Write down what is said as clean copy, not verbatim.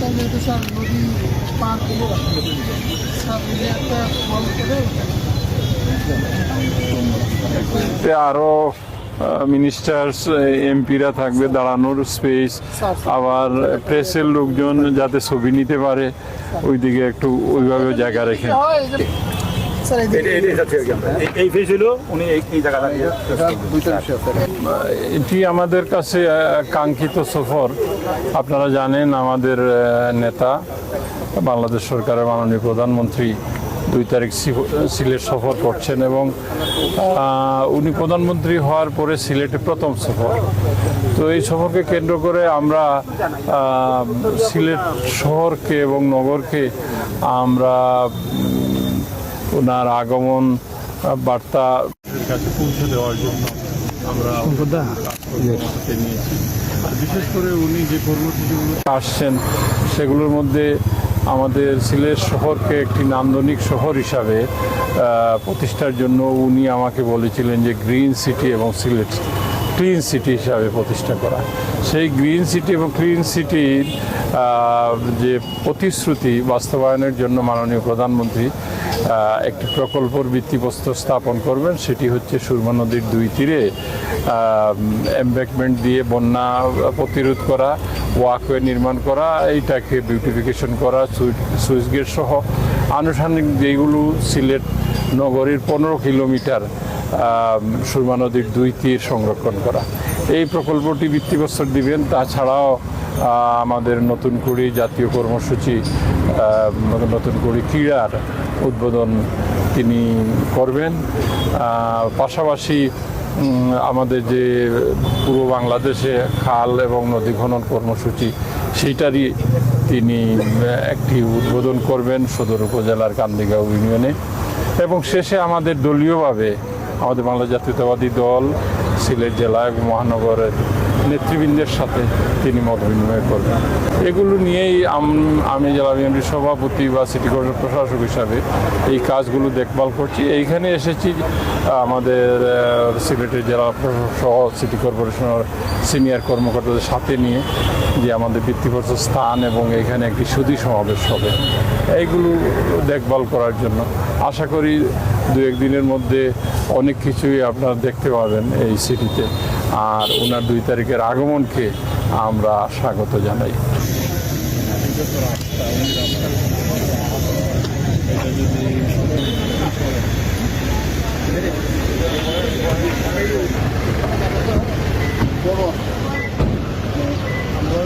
তাহলে তো স্যার নদী পার হলো স্যার যদি একটা ফল করে আরো মিনিস্টার্স এমপিরা থাকবে, দাঁড়ানোর স্পেস, আবার প্রেসের লোকজন যাতে ছবি নিতে পারে ওইদিকে একটু ওইভাবে জায়গা রেখে। এটি আমাদের কাছে কাঙ্ক্ষিত সফর। আপনারা জানেন আমাদের নেতা বাংলাদেশ সরকারের মাননীয় প্রধানমন্ত্রী 2 তারিখ সিলেট সফর করছেন এবং উনি প্রধানমন্ত্রী হওয়ার পরে সিলেটে প্রথম সফর। তো এই সফরকে কেন্দ্র করে আমরা সিলেট শহরকে এবং নগরকে আমরা ওনার আগমন বার্তা কাছে পৌঁছে দেওয়ার জন্য আমরা নিয়েছি। আর বিশেষ করে উনি যে কর্মসূচিগুলো আসছেন সেগুলোর মধ্যে আমাদের সিলেট শহরকে একটি নান্দনিক শহর হিসাবে প্রতিষ্ঠার জন্য উনি আমাকে বলেছিলেন যে গ্রিন সিটি এবং সিলেট ক্লিন সিটি হিসাবে প্রতিষ্ঠা করা। সেই গ্রিন সিটি এবং ক্লিন সিটির যে প্রতিশ্রুতি বাস্তবায়নের জন্য মাননীয় প্রধানমন্ত্রী একটি প্রকল্পের ভিত্তিপ্রস্তর স্থাপন করবেন। সেটি হচ্ছে সুরমা নদীর 2 তীরে এমব্যাঙ্কমেন্ট দিয়ে বন্যা প্রতিরোধ করা, ওয়াকওয়ে নির্মাণ করা, এইটাকে বিউটিফিকেশন করা, সুইচ গেট সহ আনুষ্ঠানিক যেগুলো সিলেট নগরীর 15 কিলোমিটার সুরমা নদীর 2 তীর সংরক্ষণ করা। এই প্রকল্পটি ভিত্তিপ্রস্তর দিবেন। তাছাড়াও আমাদের নতুন কুড়ি জাতীয় কর্মসূচি, নতুন কুড়ি ক্রীড়ার উদ্বোধন তিনি করবেন। পাশাপাশি আমাদের যে পূর্ব বাংলাদেশে খাল এবং নদী খনন কর্মসূচি সেইটারই তিনি একটি উদ্বোধন করবেন সদর উপজেলার কান্দিগাঁও ইউনিয়নে। এবং শেষে আমাদের দলীয়ভাবে আমাদের বাংলা জাতীয়তাবাদী দল সিলেট জেলা এবং মহানগরের নেতৃবৃন্দের সাথে তিনি মত বিনিময় করবেন। এগুলো নিয়েই আমি জেলা বিএনপির সভাপতি বা সিটি কর্পোরেশন প্রশাসক হিসাবে এই কাজগুলো দেখভাল করছি। এইখানে এসেছি আমাদের সিলেটের জেলা সহ সিটি কর্পোরেশনের সিনিয়র কর্মকর্তাদের সাথে নিয়ে যে আমাদের ভিত্তিপ্রস্তর স্থান এবং এখানে একটি সুধী সমাবেশ হবে, এইগুলো দেখভাল করার জন্য। আশা করি 2-1 দিনের মধ্যে অনেক কিছুই আপনারা দেখতে পাবেন এই সিটিতে। আর ওনার 2 তারিখের আগমনকে আমরা স্বাগত জানাই। আমরা